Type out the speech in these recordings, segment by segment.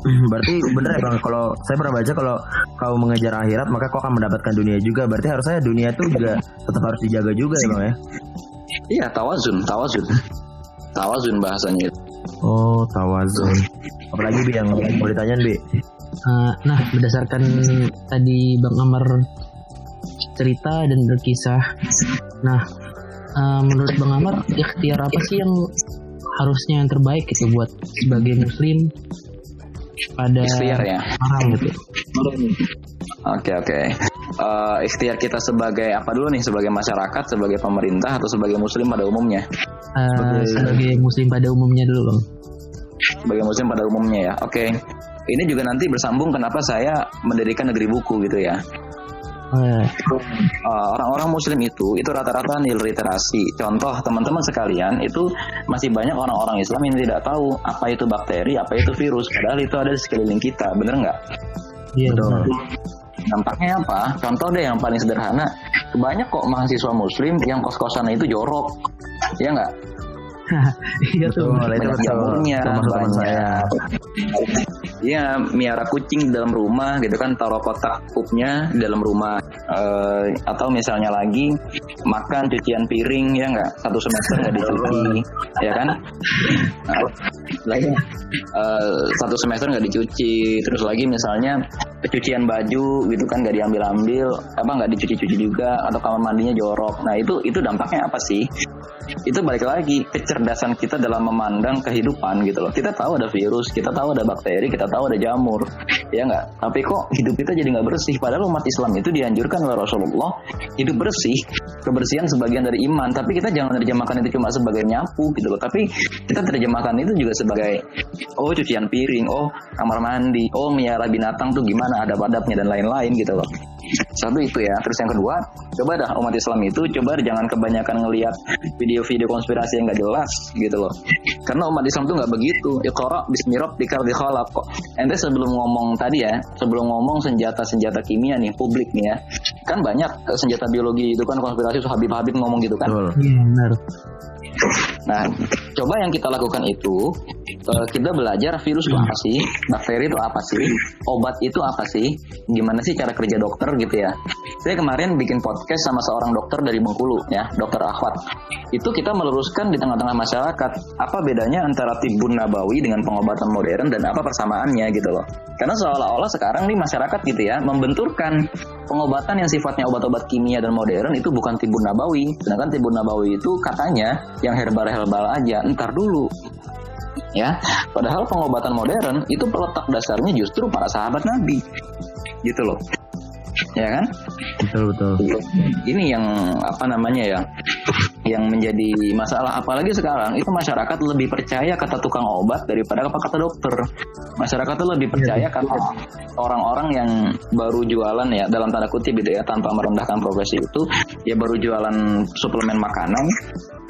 Berarti bener ya Bang, kalau saya pernah baca kalau kau mengejar akhirat maka kau akan mendapatkan dunia juga. Berarti harusnya dunia itu juga tetap harus dijaga juga ya Bang ya. Iya, tawazun bahasanya. Oh, tawazun. Apalagi Bi yang mau ditanyain Bi? Nah, berdasarkan tadi Bang Amar cerita dan berkisah, nah menurut Bang Amar ikhtiar apa sih yang harusnya yang terbaik gitu buat sebagai muslim pada Ikhtiar ya. sekarang gitu? Oke. Ikhtiar kita sebagai apa dulu nih? Sebagai masyarakat, sebagai pemerintah, atau sebagai muslim pada umumnya? Sebagai muslim pada umumnya dulu Bang. Sebagai muslim pada umumnya ya. Oke. Ini juga nanti bersambung kenapa saya mendirikan negeri buku gitu ya. Orang-orang muslim itu rata-rata nil literasi. Contoh teman-teman sekalian, itu masih banyak orang-orang Islam yang tidak tahu apa itu bakteri, apa itu virus, padahal itu ada di sekeliling kita, bener nggak? Iya benar. Dampaknya apa? Contoh deh yang paling sederhana, banyak kok mahasiswa muslim yang kos-kosan itu jorok, ya nggak? Iya tuh. Banyak jamurnya, banyak. Iya, miara kucing di dalam rumah gitu kan, taruh kotak pupnya di dalam rumah. Atau misalnya lagi makan cucian piring, ya nggak, 1 semester nggak dicuci, ya kan? Lagi 1 semester nggak dicuci. Terus lagi misalnya cucian baju gitu kan nggak diambil-ambil, nggak dicuci-cuci juga, atau kamar mandinya jorok. Nah itu dampaknya apa sih? Itu balik lagi kecerdasan kita dalam memandang kehidupan gitu loh. Kita tahu ada virus, kita tahu ada bakteri, kita tahu ada jamur, ya nggak? Tapi kok hidup kita jadi nggak bersih? Padahal umat Islam itu dianjurkan oleh Rasulullah hidup bersih. Kebersihan sebagian dari iman. Tapi kita jangan terjemahkan itu cuma sebagai nyapu gitu loh. Tapi kita terjemahkan itu juga sebagai cucian piring, kamar mandi, miara binatang tuh gimana, adab-adabnya dan lain-lain gitu loh. Satu itu ya. Terus yang kedua, coba dah umat Islam itu jangan kebanyakan ngelihat video-video konspirasi yang nggak jelas gitu loh. Karena umat Islam tuh nggak begitu. Iqra bismi rabbikal ladzi khalaq. Ente sebelum ngomong senjata kimia nih publik nih ya, kan banyak senjata biologi itu kan konspirasi, Habib ngomong gitu kan. Iya benar. Nah, coba yang kita lakukan itu, kita belajar virus itu apa sih, bakteri itu apa sih, obat itu apa sih, gimana sih cara kerja dokter gitu ya. Saya kemarin bikin podcast sama seorang dokter dari Bengkulu ya, Dokter Ahwat. Itu kita meluruskan di tengah-tengah masyarakat apa bedanya antara tibun nabawi dengan pengobatan modern dan apa persamaannya gitu loh. Karena seolah-olah sekarang nih masyarakat gitu ya membenturkan pengobatan yang sifatnya obat-obat kimia dan modern itu bukan tibun nabawi. Sedangkan tibun nabawi itu katanya yang herbal aja. Entar dulu. Ya, padahal pengobatan modern itu peletak dasarnya justru para sahabat Nabi. Gitu loh. Ya kan? Betul. Ini yang yang menjadi masalah, apalagi sekarang itu masyarakat lebih percaya kata tukang obat daripada kata dokter. Masyarakat itu lebih percaya kata orang-orang yang baru jualan ya, dalam tanda kutip gitu ya, tanpa merendahkan profesi itu, ya baru jualan suplemen makanan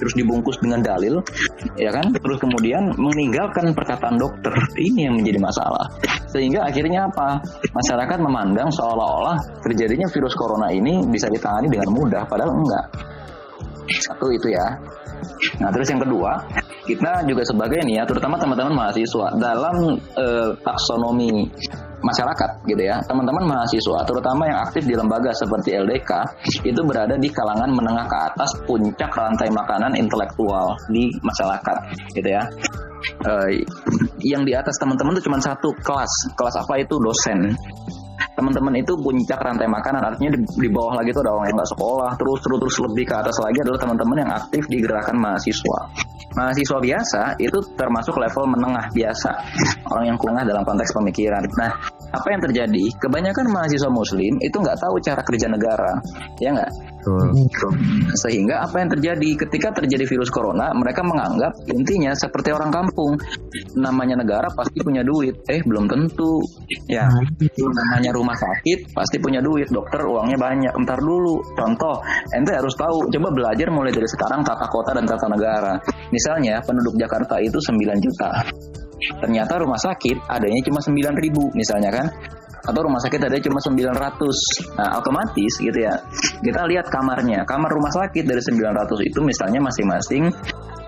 terus dibungkus dengan dalil, ya kan? Terus kemudian meninggalkan perkataan dokter. Ini yang menjadi masalah. Sehingga akhirnya apa? Masyarakat memandang seolah-olah terjadinya virus corona ini bisa ditangani dengan mudah, padahal enggak. Satu itu ya. Nah terus yang kedua, kita juga sebagai nih ya, terutama teman-teman mahasiswa dalam taksonomi masyarakat gitu ya, teman-teman mahasiswa terutama yang aktif di lembaga seperti LDK itu berada di kalangan menengah ke atas, puncak rantai makanan intelektual di masyarakat gitu ya. Yang di atas teman-teman itu cuma satu kelas apa itu, dosen. Teman-teman itu puncak rantai makanan, artinya di bawah lagi itu ada orang yang nggak sekolah, terus lebih ke atas lagi adalah teman-teman yang aktif di gerakan mahasiswa. Mahasiswa biasa itu termasuk level menengah biasa, orang yang kurang dalam konteks pemikiran. Nah, apa yang terjadi? Kebanyakan mahasiswa muslim itu nggak tahu cara kerja negara, ya nggak? Sehingga apa yang terjadi ketika terjadi virus corona, mereka menganggap intinya seperti orang kampung, namanya negara pasti punya duit. Belum tentu ya. Namanya rumah sakit pasti punya duit, dokter uangnya banyak. Entar dulu, contoh ente harus tahu, coba belajar mulai dari sekarang tata kota dan tata negara. Misalnya penduduk Jakarta itu 9 juta, ternyata rumah sakit adanya cuma 9.000 misalnya kan, atau rumah sakit ada cuma 900. Nah, otomatis gitu ya. Kita lihat kamarnya. Kamar rumah sakit dari 900 itu misalnya masing-masing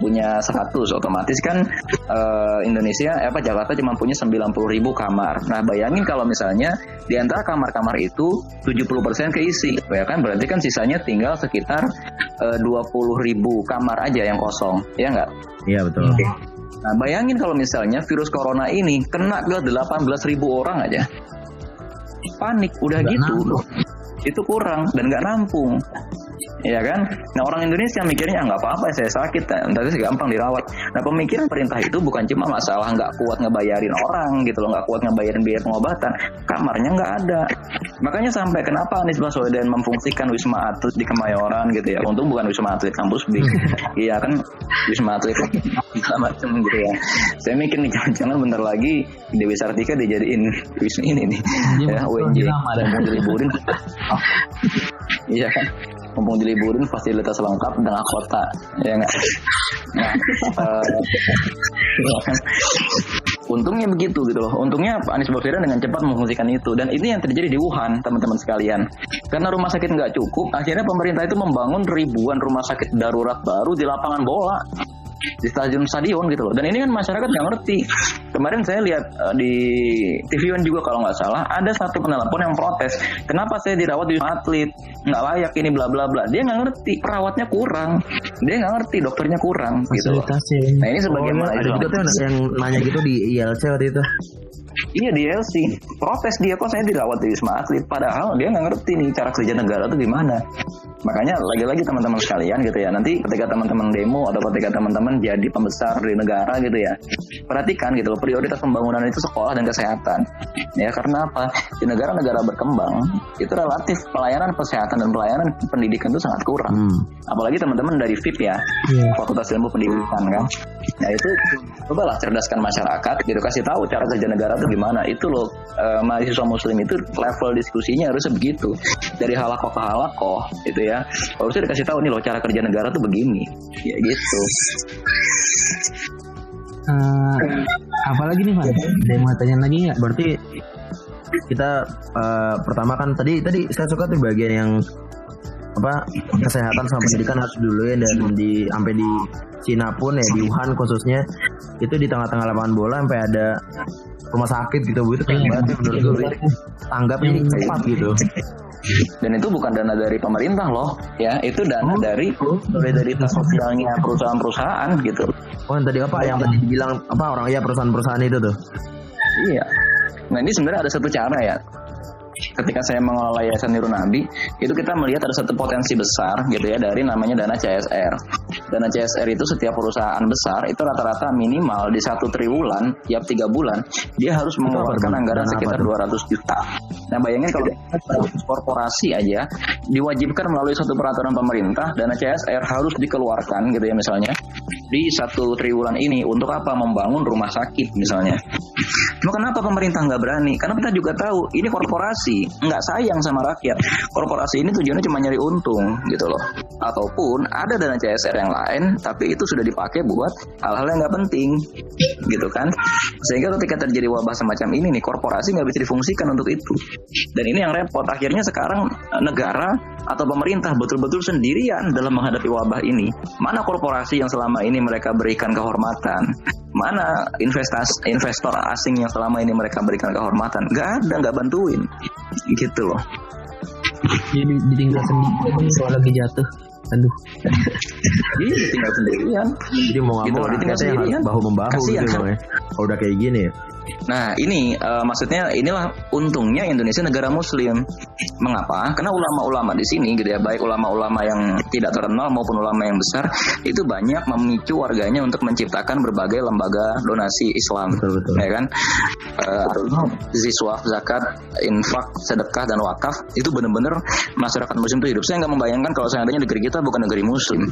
punya 100, otomatis kan Indonesia Jakarta cuma punya 90.000 kamar. Nah bayangin kalau misalnya di antara kamar-kamar itu 70% keisi, ya kan berarti kan sisanya tinggal sekitar 20.000 kamar aja yang kosong, ya nggak? Iya betul. Nah bayangin kalau misalnya virus corona ini kena ke 18.000 orang aja, panik udah Nggak gitu. nampung. Itu kurang dan nggak nampung, ya kan? Nah orang Indonesia mikirnya nggak apa-apa, saya sakit, nanti gampang dirawat. Nah pemikiran pemerintah itu bukan cuma masalah nggak kuat ngebayarin orang gitu loh, nggak kuat ngebayarin biaya pengobatan, kamarnya nggak ada. Makanya sampai kenapa Anies Baswedan memfungsikan Wisma Atlet di Kemayoran gitu ya. Untung bukan Wisma Atlet kampus B. Iya kan, Wisma Atlet macam gitu ya. Saya mikir nih jangan bentar lagi Dewi Sartika dijadiin Wisma ini nih, ya UNJ, mau diliburin. Iya kan, mumpung diliburin fasilitas lengkap dengan kota, ya nggak? Nah, ya kan? Untungnya begitu gitu loh. Untungnya Pak Anies Baswedan dengan cepat memfungsikan itu, dan ini yang terjadi di Wuhan, teman-teman sekalian. Karena rumah sakit nggak cukup, akhirnya pemerintah itu membangun ribuan rumah sakit darurat baru di lapangan bola, di stadion gitu loh. Dan ini kan masyarakat nggak ngerti. Kemarin saya lihat di TV One juga kalau nggak salah, ada satu penelpon yang protes, kenapa saya dirawat di Wisma Atlet, nggak layak ini bla bla bla. Dia nggak ngerti, perawatnya kurang, dia nggak ngerti, dokternya kurang gitu loh. Fasilitasnya. Nah ini sebagian Ada juga tuh yang nanya gitu di ILC waktu itu. Iya di LC protes dia, kok saya dirawat di Wisma Atlet, padahal dia nggak ngerti nih cara kerja negara itu gimana. Makanya lagi-lagi teman-teman sekalian gitu ya, nanti ketika teman-teman demo atau ketika teman-teman jadi pembesar di negara gitu ya, perhatikan gitu loh, prioritas pembangunan itu sekolah dan kesehatan. Ya karena apa? Di negara-negara berkembang itu relatif pelayanan kesehatan dan pelayanan pendidikan itu sangat kurang. Apalagi teman-teman dari FIP ya, Fakultas Ilmu Pendidikan kan. Nah itu cobalah cerdaskan masyarakat gitu, kasih tahu cara kerja negara itu gimana. Itu loh, mahasiswa muslim itu level diskusinya harusnya begitu, dari halakoh ke halakoh gitu ya. Harusnya dikasih tahu nih loh, cara kerja negara tuh begini, ya gitu. Apalagi nih Pak? Ada yang mau tanya lagi nggak? Berarti kita pertama kan tadi saya suka tuh bagian yang kesehatan sama pendidikan harus dulu ya, dan sampai di Cina pun ya, di Wuhan khususnya itu di tengah-tengah lapangan bola sampai ada rumah sakit gitu, itu keren banget ya menurut gue. Tanggapnya cepat gitu. Dan itu bukan dana dari pemerintah loh, ya itu dana dari solidaritas sosialnya perusahaan-perusahaan gitu. Oh yang tadi yang tadi dibilang orang ya perusahaan-perusahaan itu tuh. Iya. Nah ini sebenarnya ada satu cara ya. Ketika saya mengelola Yayasan Nurul Nabi, itu kita melihat ada satu potensi besar gitu ya dari namanya dana CSR. Dana CSR itu setiap perusahaan besar itu rata-rata minimal di 1 triwulan tiap 3 bulan dia harus mengeluarkan anggaran sekitar 200 juta. Nah bayangin kalau korporasi aja diwajibkan melalui satu peraturan pemerintah, dana CSR harus dikeluarkan gitu ya, misalnya di 1 triwulan ini untuk apa? Membangun rumah sakit misalnya. Nah, kenapa pemerintah nggak berani? Karena kita juga tahu ini korporasi, nggak sayang sama rakyat. Korporasi ini tujuannya cuma nyari untung gitu loh. Ataupun ada dana CSR yang lain, tapi itu sudah dipakai buat hal-hal yang nggak penting gitu kan. Sehingga ketika terjadi wabah semacam ini nih, korporasi nggak bisa difungsikan untuk itu. Dan ini yang repot. Akhirnya sekarang negara atau pemerintah betul-betul sendirian dalam menghadapi wabah ini. Mana korporasi yang selama ini mereka berikan kehormatan? Mana investor asing yang selama ini mereka berikan kehormatan? Nggak ada, nggak bantuin gitu loh. Jadi ditinggal sendiri kalau lagi jatuh. Aduh. Iya, tinggal sendirian. Jadi mau nggak gitu, mau ditinggal rakyatnya sendirian. bahu membahu Kasian, gitu kan? Bang ya. Kalau udah kayak gini ya. Nah ini maksudnya inilah untungnya Indonesia negara Muslim. Mengapa? Karena ulama-ulama di sini gitu ya, baik ulama-ulama yang tidak terkenal maupun ulama yang besar, itu banyak memicu warganya untuk menciptakan berbagai lembaga donasi Islam, Betul. ya kan? Ziswaf, zakat, infak, sedekah dan wakaf itu benar-benar masyarakat Muslim itu hidup. Saya nggak membayangkan kalau seandainya negeri kita bukan negeri Muslim,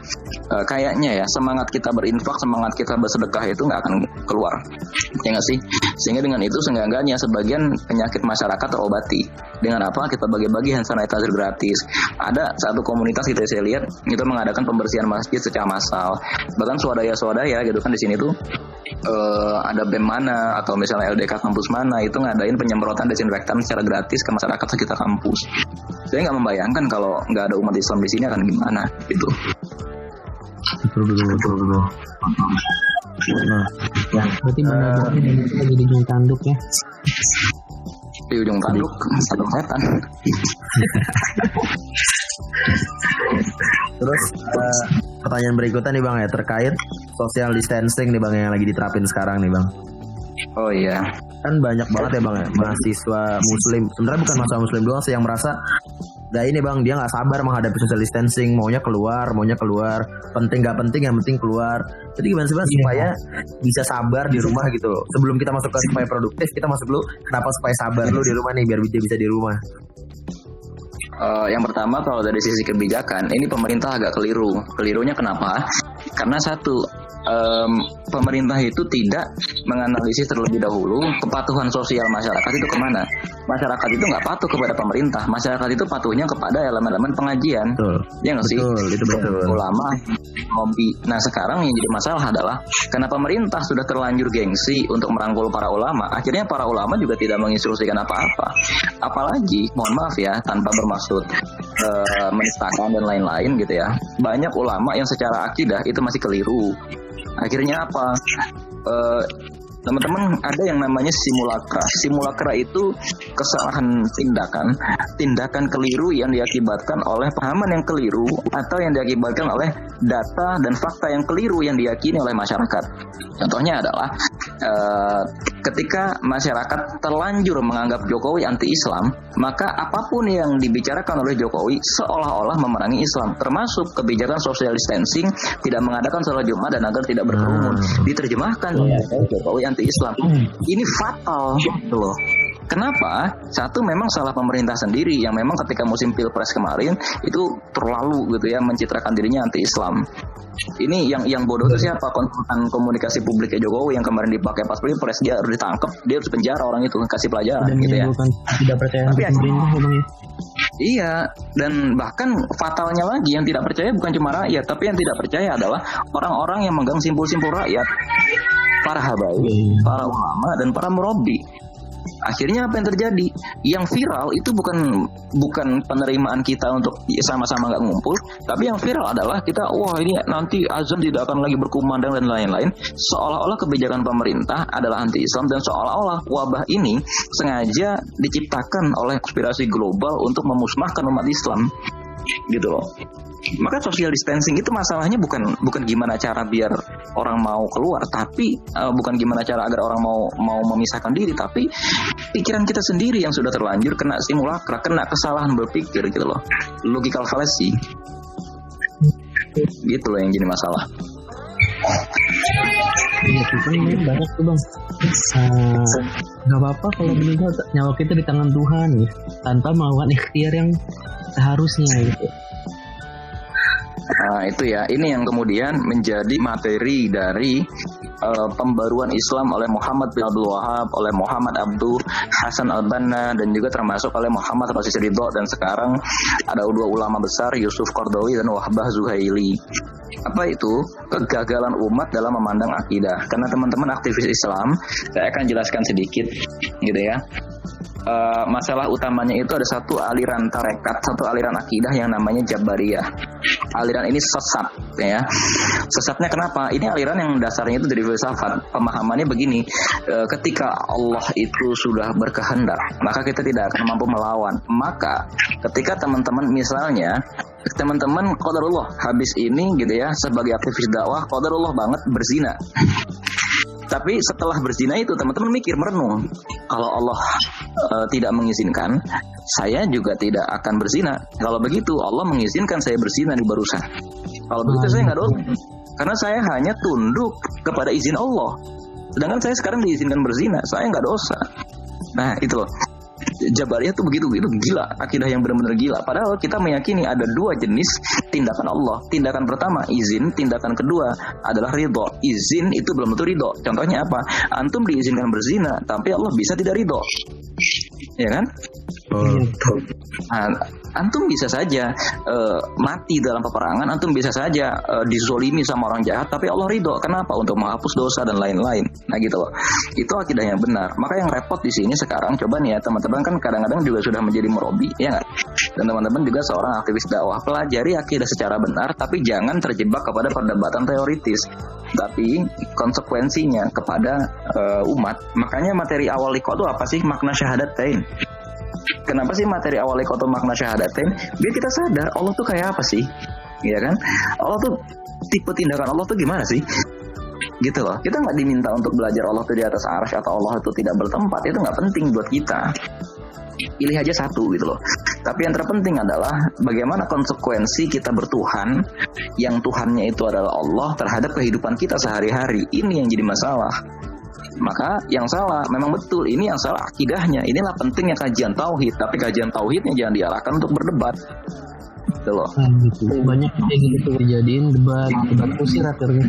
kayaknya ya semangat kita berinfak, semangat kita bersedekah itu nggak akan keluar, ya nggak sih? Sehingga dengan itu seenggaknya sebagian penyakit masyarakat terobati. Dengan apa? Kita bagi-bagi hand sanitizer gratis. Ada satu komunitas gitu saya lihat itu mengadakan pembersihan masjid secara massal. Bahkan swadaya gitu kan di sini tuh ada BEM mana atau misalnya LDK kampus mana itu ngadain penyemprotan desinfektan secara gratis ke masyarakat sekitar kampus. Saya nggak membayangkan kalau nggak ada umat Islam di sini akan gimana gitu. betul. Nah, yang Berarti benar-benar itu lagi di ujung tanduk ya. Di ujung tanduk setan. terus pertanyaan berikutnya nih Bang ya, terkait social distancing nih Bang yang lagi diterapin sekarang nih Bang. Oh iya. Kan banyak banget ya Bang ya mahasiswa muslim, sebenarnya bukan mahasiswa muslim doang sih yang merasa ini Bang, dia nggak sabar menghadapi social distancing, maunya keluar, penting nggak penting yang penting keluar. Jadi gimana sih Bang supaya bisa sabar di rumah gitu loh. Sebelum kita masuk ke supaya produktif, kita masuk dulu kenapa supaya sabar dulu di rumah nih biar bisa di rumah. Yang pertama kalau dari sisi kebijakan, ini pemerintah agak keliru. Kelirunya kenapa? Karena satu, pemerintah itu tidak menganalisis terlebih dahulu kepatuhan sosial masyarakat itu kemana. Masyarakat itu nggak patuh kepada pemerintah, masyarakat itu patuhnya kepada elemen-elemen pengajian. Betul. Ya nggak sih? Itu betul. Ulama, lobby. Nah sekarang yang jadi masalah adalah karena pemerintah sudah terlanjur gengsi untuk merangkul para ulama, akhirnya para ulama juga tidak menginstruksikan apa-apa. Apalagi, mohon maaf ya, tanpa bermaksud menistakan dan lain-lain gitu ya. Banyak ulama yang secara akidah itu masih keliru. Akhirnya apa? Teman-teman, ada yang namanya simulakra. Simulakra itu kesalahan tindakan keliru yang diakibatkan oleh pahaman yang keliru atau yang diakibatkan oleh data dan fakta yang keliru yang diyakini oleh masyarakat. Contohnya adalah ketika masyarakat terlanjur menganggap Jokowi anti-Islam, maka apapun yang dibicarakan oleh Jokowi seolah-olah memerangi Islam, termasuk kebijakan social distancing, tidak mengadakan sholat Jumat dan agar tidak berkerumun, diterjemahkan oleh Jokowi anti-Islam. Ini fatal gitu loh. Kenapa? Satu, memang salah pemerintah sendiri yang memang ketika musim pilpres kemarin itu terlalu gitu ya mencitrakan dirinya anti-Islam. Ini yang bodoh itu siapa? Konsultan komunikasi publiknya Jokowi yang kemarin dipakai pas pilpres, dia harus ditangkap, dia harus penjara orang itu, kasih pelajaran dan gitu ya. Tidak percaya Tapi pemerintah Bang ya. Iya, dan bahkan fatalnya lagi yang tidak percaya bukan cuma rakyat, tapi yang tidak percaya adalah orang-orang yang megang simpul-simpul rakyat, para habaib, para ulama dan para murabbi. Akhirnya apa yang terjadi? Yang viral itu bukan penerimaan kita untuk sama-sama nggak ngumpul, tapi yang viral adalah kita, wah ini nanti azan tidak akan lagi berkumandang dan lain-lain. Seolah-olah kebijakan pemerintah adalah anti-Islam dan seolah-olah wabah ini sengaja diciptakan oleh konspirasi global untuk memusnahkan umat Islam, gitu loh. Maka social distancing itu masalahnya bukan gimana cara biar orang mau keluar, tapi bukan gimana cara agar orang mau memisahkan diri, tapi pikiran kita sendiri yang sudah terlanjur kena simulakra, kena kesalahan berpikir gitu loh, logical fallacy gitu loh yang jadi masalah. Iya, kan banyak tuh Bang. Gak apa-apa kalau meninggal nyawa kita di tangan Tuhan ya, tanpa melakukan ikhtiar yang seharusnya gitu. Nah itu ya, ini yang kemudian menjadi materi dari pembaruan Islam oleh Muhammad bin Abdul Wahab, oleh Muhammad Abduh Hasan Al-Banna, dan juga termasuk oleh Muhammad Rasis Ridho, dan sekarang ada dua ulama besar, Yusuf Qaradawi dan Wahbah Zuhaili. Apa itu? Kegagalan umat dalam memandang akidah. Karena teman-teman aktivis Islam, saya akan jelaskan sedikit gitu ya. Masalah utamanya itu ada satu aliran tarekat, satu aliran akidah yang namanya Jabariyah. Aliran ini sesat ya. Sesatnya kenapa? Ini aliran yang dasarnya itu dari filsafat. Pemahamannya begini, ketika Allah itu sudah berkehendak, maka kita tidak akan mampu melawan. Maka ketika teman-teman misalnya teman-teman qadarullah habis ini gitu ya, sebagai aktivis dakwah qadarullah banget berzina. Tapi setelah berzina itu teman-teman mikir, merenung, kalau Allah tidak mengizinkan, saya juga tidak akan berzina. Kalau begitu Allah mengizinkan saya berzina di barusan. Kalau begitu saya nggak dosa, karena saya hanya tunduk kepada izin Allah. Sedangkan saya sekarang diizinkan berzina, saya nggak dosa. Nah itu loh, Jabariyah tuh begitu gila, akidah yang benar-benar gila. Padahal kita meyakini ada dua jenis tindakan Allah. Tindakan pertama izin, tindakan kedua adalah ridho. Izin itu belum tentu ridho. Contohnya apa? Antum diizinkan berzina, tapi Allah bisa tidak ridho, ya kan? Nah, antum bisa saja mati dalam peperangan, antum bisa saja dizolimi sama orang jahat, tapi Allah ridho. Kenapa? Untuk menghapus dosa dan lain-lain. Nah gitu loh. Itu akidah yang benar. Maka yang repot di sini sekarang, coba nih ya teman-teman, kan kadang-kadang juga sudah menjadi murabi, ya nggak? Dan teman-teman juga seorang aktivis dakwah, pelajari akidah secara benar, tapi jangan terjebak kepada perdebatan teoritis, tapi konsekuensinya kepada umat. Makanya materi awal liqa itu apa sih? Makna syahadatain. Kenapa sih materi awal liqa itu makna syahadatain? Biar kita sadar Allah tuh kayak apa sih, ya kan? Allah tuh tipe tindakan Allah tuh gimana sih? Gitu loh. Kita nggak diminta untuk belajar Allah itu di atas arsy atau Allah itu tidak bertempat. Itu nggak penting buat kita. Pilih aja satu gitu loh. Tapi yang terpenting adalah bagaimana konsekuensi kita bertuhan, yang Tuhannya itu adalah Allah, terhadap kehidupan kita sehari-hari. Ini yang jadi masalah. Maka yang salah memang betul, ini yang salah akidahnya. Inilah pentingnya kajian tauhid. Tapi kajian tauhidnya jangan diarahkan untuk berdebat. Gitu loh. Gitu. Banyak kayak gitu dijadiin debat kusir akhirnya.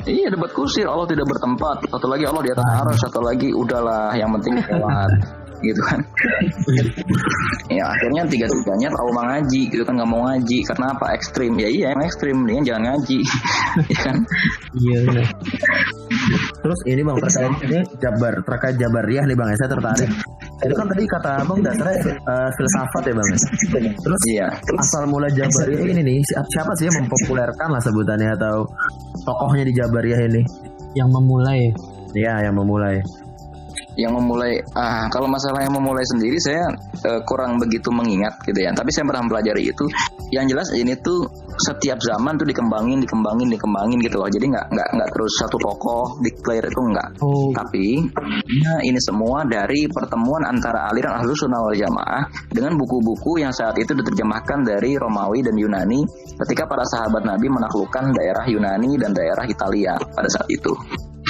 Iya, debat kusir. Allah tidak bertempat. Satu lagi Allah di atas arsy, satu lagi udahlah yang penting sholat. Gitu kan. Ya akhirnya tiga-tiganya trauma ngaji gitu kan, nggak mau ngaji karena apa? Ekstrim. Ya iya emang ekstrim, dia jangan ngaji. Ya kan. Iya. Terus ini bang terkait Jabariyah nih bang, saya tertarik. Itu kan tadi kata abang dasarnya filsafat ya bang. Terus iya, asal mula Jabariyah ini nih siapa sih yang mempopulerkan lah sebutannya, atau tokohnya di Jabariyah ini? Yang memulai. Ya, yang memulai. Kalau masalah yang memulai sendiri saya kurang begitu mengingat gitu ya. Tapi saya pernah mempelajari itu. Yang jelas ini tuh setiap zaman tuh dikembangin gitu loh. Jadi nggak terus satu tokoh declare itu enggak. Tapi ini semua dari pertemuan antara aliran Ahlus Sunnah wal Jamaah dengan buku-buku yang saat itu diterjemahkan dari Romawi dan Yunani ketika para sahabat Nabi menaklukkan daerah Yunani dan daerah Italia pada saat itu.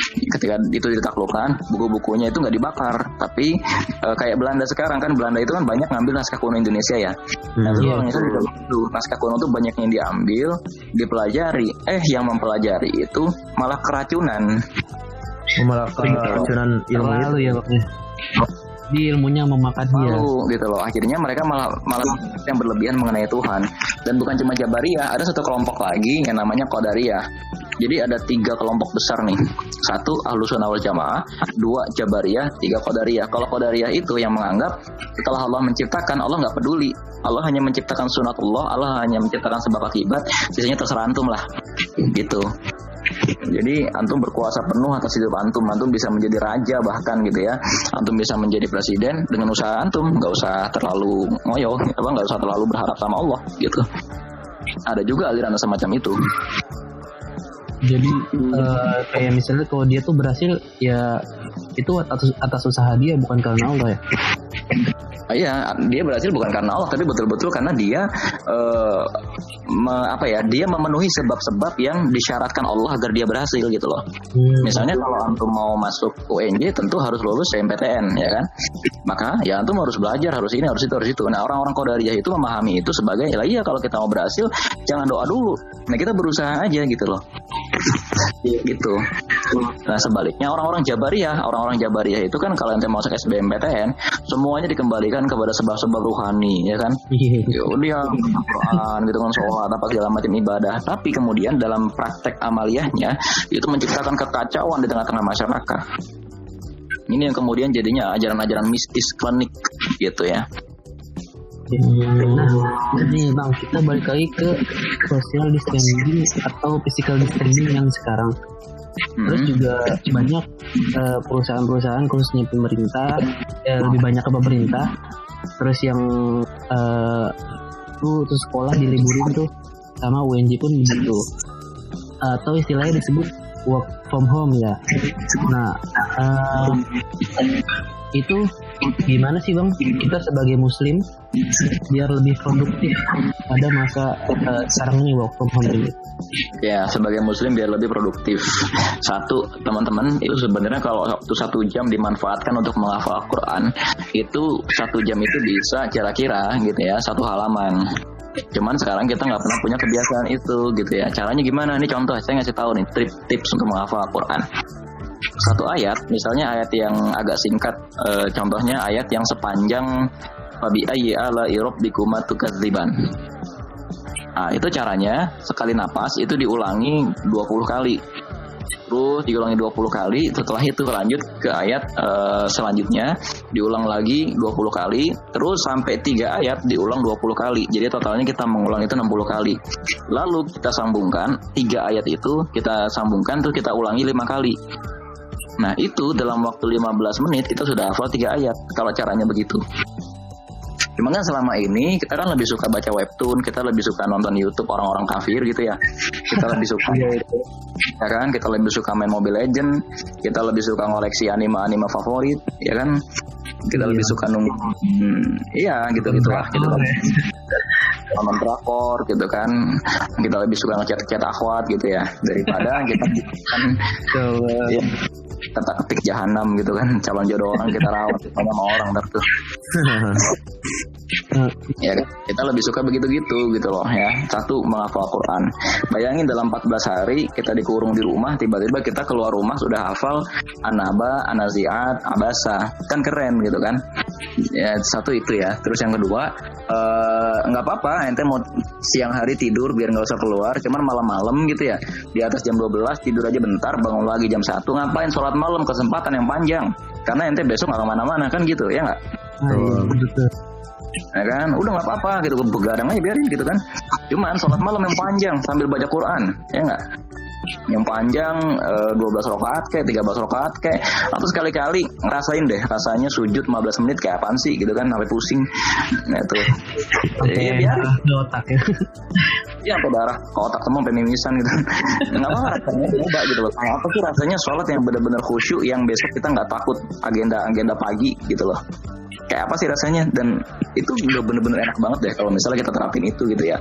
Ketika itu ditaklukkan, buku-bukunya itu nggak dibakar, tapi kayak Belanda sekarang kan, Belanda itu kan banyak ngambil naskah kuno Indonesia ya. Naskah kuno itu banyak yang diambil, dipelajari. Yang mempelajari itu malah keracunan. Malah keracunan ilmu itu ya. Di ilmunya memakan dia. Gitu loh. Akhirnya mereka malah yang berlebihan mengenai Tuhan. Dan bukan cuma Jabariyah, ada satu kelompok lagi yang namanya Qadariyah. Jadi ada 3 kelompok besar nih. 1 Ahlus Sunnah wal Jamaah, 2 Jabariyah, 3 Qadariyah. Kalau Qadariyah itu yang menganggap setelah Allah menciptakan, Allah nggak peduli. Allah hanya menciptakan sunatullah, Allah hanya menciptakan sebab akibat, sisanya terserah antum lah. Gitu. Jadi antum berkuasa penuh atas hidup antum bisa menjadi raja bahkan gitu ya, antum bisa menjadi presiden dengan usaha antum, nggak usah terlalu ngoyo, nggak usah terlalu berharap sama Allah gitu. Ada juga aliran semacam itu. Jadi kayak misalnya kalau dia tuh berhasil ya itu atas usaha dia, bukan karena Allah ya. Iya, dia berhasil bukan karena Allah, tapi betul-betul karena dia dia memenuhi sebab-sebab yang disyaratkan Allah agar dia berhasil gitu loh. Misalnya kalau antum mau masuk UNJ tentu harus lulus SNMPTN ya kan. Maka ya antum harus belajar, harus ini, harus itu. Nah, orang-orang Qadariyah itu memahami itu sebagai iya kalau kita mau berhasil jangan doa dulu. Nah, kita berusaha aja gitu loh. Gitu. Nah, sebaliknya orang-orang Jabariyah itu kan kalau ente masuk SBMPTN semuanya dikembalikan kepada sebab-sebab ruhani ya kan. Dia Quran gitu kan, sholat apa segala macam ibadah. Tapi kemudian dalam praktek amaliyahnya itu menciptakan kekacauan di tengah-tengah masyarakat. Ini yang kemudian jadinya ajaran-ajaran mistis klinik gitu ya. Nah, ini bang, kita balik lagi ke social distancing atau physical distancing yang sekarang. Terus juga banyak perusahaan-perusahaan khususnya pemerintah, lebih banyak ke pemerintah. Terus yang terus sekolah diliburin tuh, sama UNJ pun begitu. Atau istilahnya disebut work from home ya. Nah, itu gimana sih bang kita sebagai muslim biar lebih produktif pada masa sekarang ini work from home ini? Ya, sebagai muslim biar lebih produktif. Satu, teman-teman, itu sebenarnya kalau waktu 1 jam dimanfaatkan untuk menghafal Al-Quran, itu 1 jam itu bisa kira-kira gitu ya 1 halaman. Cuman sekarang kita nggak pernah punya kebiasaan itu gitu ya. Caranya gimana? Ini contoh, saya ngasih tahu nih tips untuk menghafal Al-Quran. 1 ayat, misalnya ayat yang agak singkat, contohnya ayat yang sepanjang Fabi ayyi ala'i rabbikuma tukadziban. Nah, itu caranya sekali napas itu diulangi 20 kali. Terus diulangi 20 kali. Setelah itu lanjut ke ayat selanjutnya, diulang lagi 20 kali. Terus sampai 3 ayat diulang 20 kali. Jadi totalnya kita mengulang itu 60 kali. Lalu kita sambungkan 3 ayat itu, kita sambungkan terus kita ulangi 5 kali. Nah itu dalam waktu 15 menit kita sudah hafal 3 ayat. Kalau caranya begitu. Cuma kan selama ini kita kan lebih suka baca webtoon, kita lebih suka nonton YouTube orang-orang kafir gitu ya. Kita lebih suka ya kan, kita lebih suka main Mobile Legend, kita lebih suka ngoleksi anime-anime favorit, ya kan. Kita lebih suka nunggu iya gitu-gitulah gitu kan. Nonton drakor gitu kan. Kita lebih suka ngechat-chat akhwat gitu ya daripada kita kan ya, kata ketik jahanam gitu kan, calon jodoh orang kita rawat sama orang tertuh. Ya kan? Kita lebih suka begitu-gitu gitu loh ya. Satu, menghafal Quran. Bayangin dalam 14 hari kita dikurung di rumah, tiba-tiba kita keluar rumah sudah hafal An-Naba, An-Nazi'at, Abasa. Kan keren gitu kan. Ya satu itu ya. Terus yang kedua, nggak apa-apa ente mau siang hari tidur biar nggak usah keluar, cuman malam-malam gitu ya, di atas jam 12 tidur aja bentar, bangun lagi jam 1, ngapain sholat malam, kesempatan yang panjang karena ente besok nggak kemana-mana kan gitu ya nggak. Betul. Ya kan, udah nggak apa-apa gitu, begadang aja biarin gitu kan. Cuman sholat malam yang panjang sambil baca Quran, ya nggak? Yang panjang 12 rakaat kayak 13 rakaat kayak, atau sekali-kali ngerasain deh rasanya sujud 15 menit kayak apaan sih gitu kan, sampai pusing. Nah tuh. Iya biar otak ya. Iya sampai darah ke otak semua sampai mimisan gitu. Enggak apa-apa rasanya coba gitu loh. Apa sih rasanya sholat yang benar-benar khusyuk yang besok kita nggak takut agenda pagi gitu loh. Kayak apa sih rasanya, dan itu udah bener-bener enak banget deh kalau misalnya kita terapin itu gitu ya.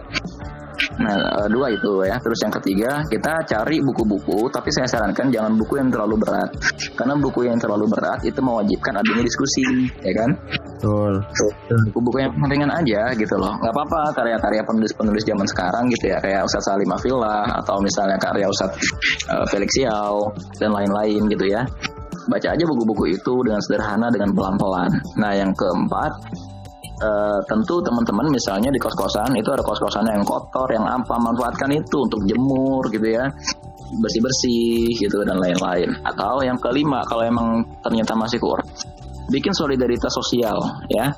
Nah 2 itu ya. Terus yang ketiga, kita cari buku-buku, tapi saya sarankan jangan buku yang terlalu berat, karena buku yang terlalu berat itu mewajibkan adanya diskusi, ya kan. Betul. Buku-buku yang ringan aja gitu loh. Nggak apa-apa karya-karya penulis-penulis zaman sekarang gitu ya, kayak Ustadz Salim Afillah atau misalnya karya Ustadz Felix Xiao dan lain-lain gitu ya. Baca aja buku-buku itu dengan sederhana, dengan pelan-pelan. Nah yang keempat, tentu teman-teman misalnya di kos-kosan itu ada kos-kosannya yang kotor, yang apa, manfaatkan itu untuk jemur gitu ya, bersih-bersih gitu dan lain-lain. Atau yang kelima, kalau emang ternyata masih kurang, bikin solidaritas sosial ya.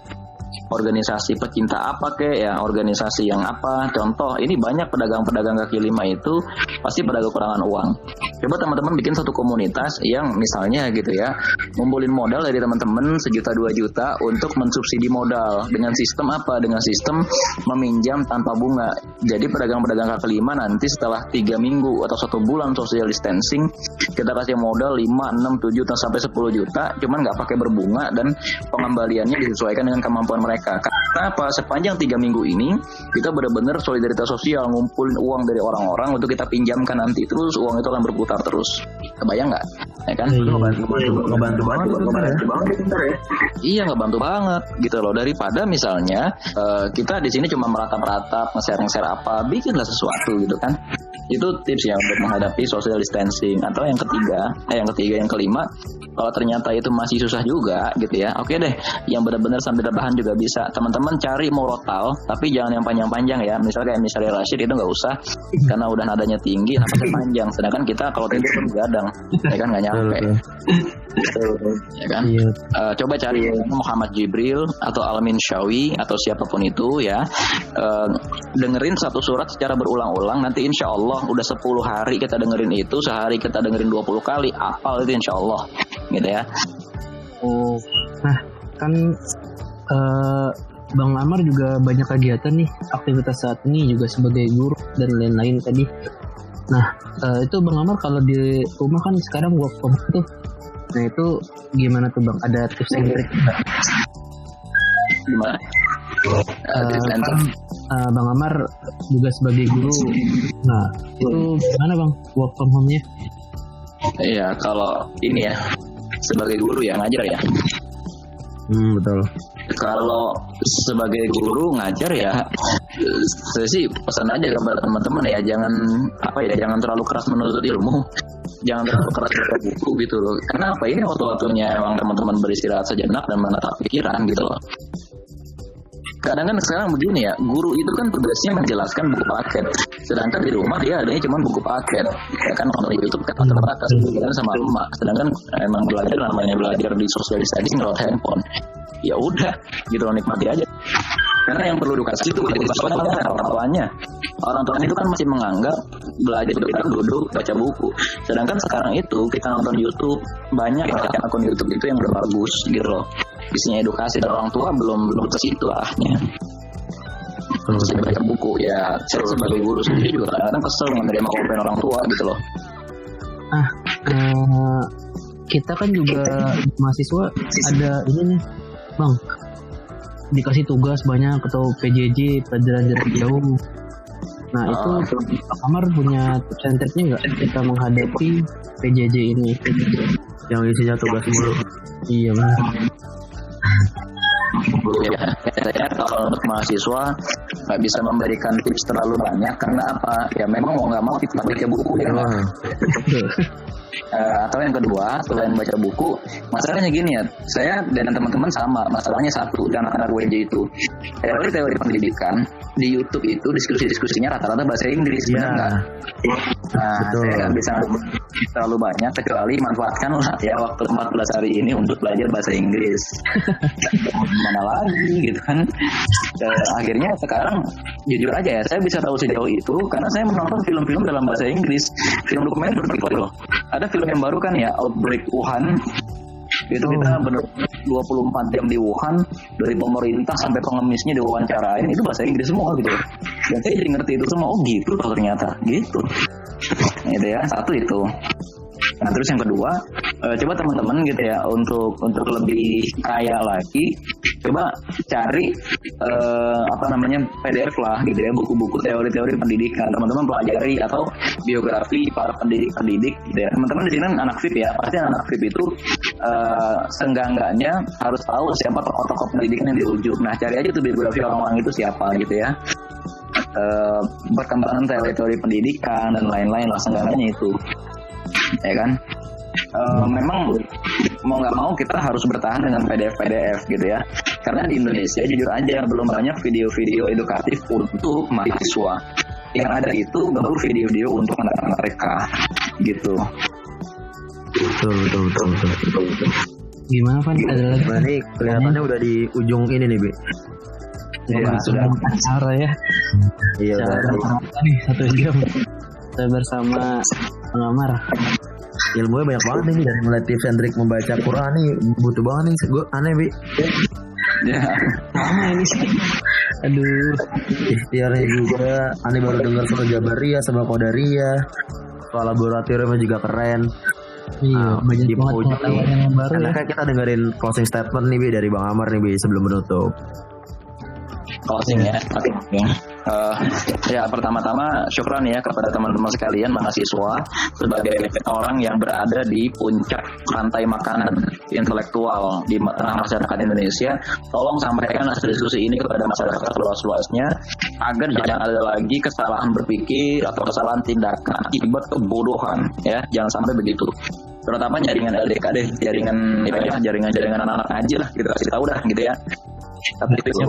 Organisasi pecinta apa kek ya, organisasi yang apa. Contoh, ini banyak pedagang-pedagang kaki lima itu pasti pada kekurangan uang. Coba teman-teman bikin satu komunitas yang misalnya gitu ya, ngumpulin modal dari teman-teman 1 juta 2 juta untuk mensubsidi modal dengan sistem apa? Dengan sistem meminjam tanpa bunga. Jadi pedagang-pedagang kaki lima nanti setelah 3 minggu atau 1 bulan social distancing, kita kasih modal 5, 6, 7 sampai 10 juta, cuman nggak pakai berbunga dan pengembaliannya disesuaikan dengan kemampuan mereka. Karena apa? Sepanjang 3 minggu ini kita benar-benar solidaritas sosial, ngumpulin uang dari orang-orang untuk kita pinjamkan nanti, terus uang itu akan berputar terus. Kebayang nggak? Ya kan? Ngebantu banget ya. Iya, ngebantu banget gitu loh. Daripada misalnya kita di sini cuma meratap-ratap, nge-share apa, bikinlah sesuatu gitu kan. Itu tips ya untuk menghadapi social distancing. Atau yang kelima, kalau ternyata itu masih susah juga gitu ya, oke deh, yang benar-benar sambil rebahan juga bisa. Teman-teman cari murotal, tapi jangan yang panjang-panjang ya. Misalnya Rashid itu nggak usah, karena udah nadanya tinggi, napasnya panjang. Sedangkan kita kalau tidur begadang, ya kan nggak nyampe. Ya kan? Coba cari Muhammad Jibril atau Al-Amin Syawi atau siapapun itu ya. Dengerin satu surat secara berulang-ulang, nanti insya Allah udah 10 hari kita dengerin itu, sehari kita dengerin 20 kali, hafal itu insya Allah gitu ya. Nah kan Bang Amar juga banyak kegiatan nih, aktivitas saat ini juga sebagai guru dan lain-lain tadi. Nah itu Bang Amar kalau di rumah kan sekarang work from home tuh. Nah itu gimana tuh Bang? Ada tips and trik nggak? Gimana? Bang Amar juga sebagai guru. Nah itu gimana Bang work from home-nya? Iya, kalau ini ya sebagai guru ya ngajar ya. Betul. Kalau sebagai guru ngajar ya, saya sih pesan aja kepada teman-teman ya, jangan terlalu keras menuntut ilmu, jangan terlalu keras baca buku gitu loh. Karena apa, ini waktu-waktunya emang teman-teman beristirahat sejenak dan menatap pikiran gitu loh. kadang kan sekarang begini ya, guru itu kan tugasnya menjelaskan buku paket, sedangkan di rumah dia adanya cuma buku paket, ya kan kalau YouTube kan terbatas kan sama rumah, sedangkan emang belajar namanya belajar di social studies lewat handphone, ya udah gitu loh, nikmati aja. Karena yang perlu edukasi itu orang tuanya itu kan masih menganggap belajar itu kita duduk baca buku, sedangkan sekarang itu kita nonton YouTube, banyak akun YouTube itu yang udah bagus gitu loh, isinya edukasi, dan orang tua belum ke situ arahnya. Masih baca buku ya, saya sebagai guru sendiri juga kadang kesel menerima komplain orang tua gitu loh. Kita kan juga mahasiswa ada ini nih Bang, dikasih tugas banyak atau PJJ, pelajaran jarak jauh. Nah itu Kamar punya tips and triknya nggak kita menghadapi PJJ ini yang isinya tugas mulu? Iya Bang. Ya, kalau untuk mahasiswa nggak bisa memberikan tips terlalu banyak karena apa? Ya memang mau nggak mau kita baca buku ya. Atau yang kedua, selain baca buku, masalahnya gini ya, saya dan teman-teman sama, masalahnya satu, dan anak-anak WJ itu teori pendidikan di YouTube itu diskusinya rata-rata bahasa Inggris, benar nggak? Nah, betul. Saya nggak bisa terlalu banyak, kecuali manfaatkanlah ya waktu 14 hari ini untuk belajar bahasa Inggris. Mana lagi gitu kan? Akhirnya sekarang jujur aja ya, saya bisa tahu sejauh itu karena saya menonton film-film dalam bahasa Inggris, film dokumenter gitu loh. Ada film yang baru kan ya, Outbreak Wuhan. Itu kita benar 24 jam di Wuhan, dari pemerintah sampai pengemisnya diwawancarain, itu bahasa Inggris semua gitu. Dan saya jadi ngerti itu semua, oh gitu loh ternyata, gitu. Gitu ya, satu itu. Nah terus yang kedua, coba teman-teman gitu ya, untuk lebih kaya lagi, coba cari PDF lah gitu ya, buku-buku teori-teori pendidikan, teman-teman pelajari, atau biografi para pendidik gitu ya. Teman-teman di sini anak FIP ya, pasti anak FIP itu seenggak-enggaknya harus tahu siapa tokoh-tokoh pendidikan yang di ujung. Nah cari aja tuh biografi orang-orang itu siapa gitu ya, perkembangan teori-teori pendidikan dan lain-lain lah, seenggaknya itu ya kan. Memang mau nggak mau kita harus bertahan dengan PDF gitu ya, karena di Indonesia jujur aja belum banyak video-video edukatif untuk mahasiswa. Yang ada itu baru video-video untuk anak-anak mereka gitu. Betul. Gimana Van? Ada lagi? Ini kelihatannya udah di ujung ini nih, Bi. Ya, sudah acara ya. Iya, nih 1 jam. Saya bersama pengamar. Ilmunya banyak banget nih, dari mulai tips and trik membaca Quran nih butuh banget nih. Gue aneh, Bi. Ya. Sama ini sih. Aduh. Ikhtiarnya juga. Aneh baru dengar soal Jabariyah sama Qadariyah. Soal laboratoriumnya juga keren. Iya, banyak banget pengetahuan yang baru ya. Kan kita dengerin closing statement nih, Bi, dari Bang Amar nih, Bi, sebelum menutup. Closing ya. Ya pertama-tama syukran ya kepada teman-teman sekalian mahasiswa sebagai orang yang berada di puncak rantai makanan intelektual di tengah masyarakat Indonesia. Tolong sampaikan hasil diskusi ini kepada masyarakat seluas-luasnya agar jangan ada lagi kesalahan berpikir atau kesalahan tindakan akibat kebodohan ya, jangan sampai begitu. Terutama jaringan LDK deh, jaringan anak-anak aja lah, kita kasih tahu dah gitu ya. Tapi itu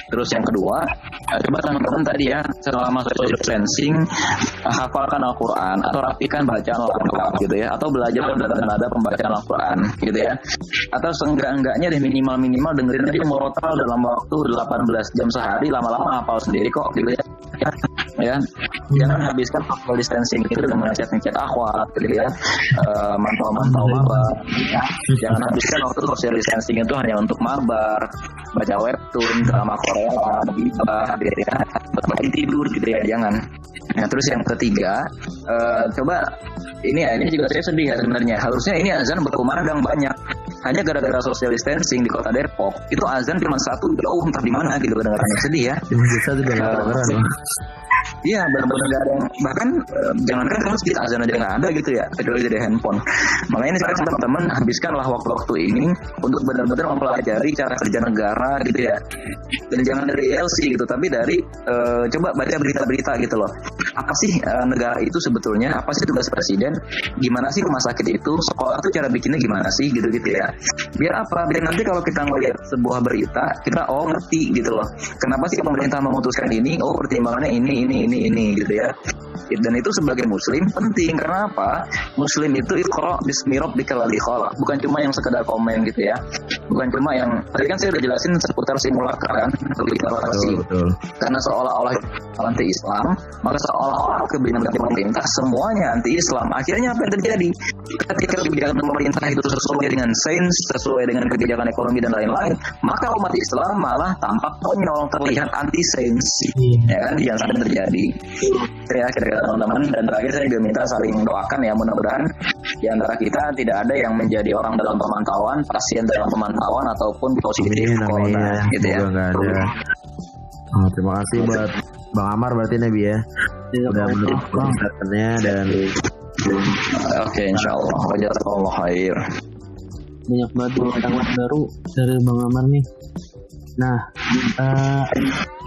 terus yang kedua, coba teman-teman tadi ya, selama social distancing hafalkan Al-Quran atau rapikan bacaan Al-Quran gitu ya, atau belajar nada pembacaan Al-Quran gitu ya, atau seenggak-enggaknya deh minimal dengerin aja murotal dalam waktu 18 jam sehari, lama-lama hafal sendiri kok gitu ya. Jangan habiskan social distancing itu dengan ngechat akhwat gitu ya, mantau mabar. Jangan habiskan waktu social distancing itu hanya untuk mabar, baca webtoon, drama Korea, gibah gitu ya, tidur gitu ya, jangan. Nah terus yang ketiga, coba ini juga saya sedih ya sebenarnya. Harusnya ini azan berkumandang banyak, hanya gara-gara social distancing di kota Depok itu azan cuma 1, jauh entah di mana gitu, kadang-kadang sedih ya. Iya, benar-benar nggak ada yang, bahkan jangankan kalau kita azan aja nggak ada gitu ya, kecuali dari handphone. Makanya ini sekarang teman-teman habiskanlah waktu-waktu ini untuk benar-benar mempelajari cara kerja negara gitu ya. Dan jangan dari LC gitu, tapi dari coba baca berita-berita gitu loh. Apa sih negara itu sebetulnya? Apa sih tugas presiden? Gimana sih rumah sakit itu? Sekolah itu cara bikinnya gimana sih gitu-gitu ya. Biar apa? Biar nanti kalau kita ngelihat sebuah berita, kita ngerti gitu loh. Kenapa sih pemerintah memutuskan ini? Oh, pertimbangannya ini gitu ya. Dan itu sebagai muslim penting. Karena apa? Muslim itu iqra bismi rabbikal ladzi khalaq. Bukan cuma yang sekedar komen gitu ya. Bukan cuma yang tadi kan saya udah jelasin seputar simulakra kan, Betul. karena seolah-olah anti Islam, maka seolah-olah kebijakan pemerintah semuanya anti Islam. Akhirnya apa yang terjadi? Ketika kebijakan pemerintah itu sesuai dengan sains, sesuai dengan kebijakan ekonomi dan lain-lain, maka umat Islam malah tampak konyol, terlihat anti sains. Ya kan, jangan sampai terjadi. Ya kira-kira teman-teman, dan terakhir saya juga minta saling doakan ya, mudah-mudahan di antara kita tidak ada yang menjadi orang dalam pemantauan, pasien dalam pemantauan ataupun positif corona gitu ya. Nggak ada. Terima kasih buat Bang Amar berarti Nabi ya. Udah menurut statementnya dan Oke, insyaallah. Jazakallahu khair. Banyak banget pengetahuan baru dari Bang Amar nih. Nah,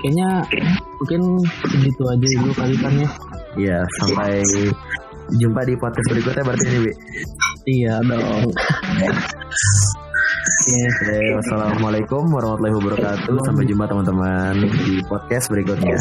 kayaknya mungkin segitu aja dulu kali kan ya. ya sampai jumpa di podcast berikutnya berarti ini Bi. Iya dong. Oke, wassalamualaikum warahmatullahi wabarakatuh. Sampai jumpa teman-teman di podcast berikutnya.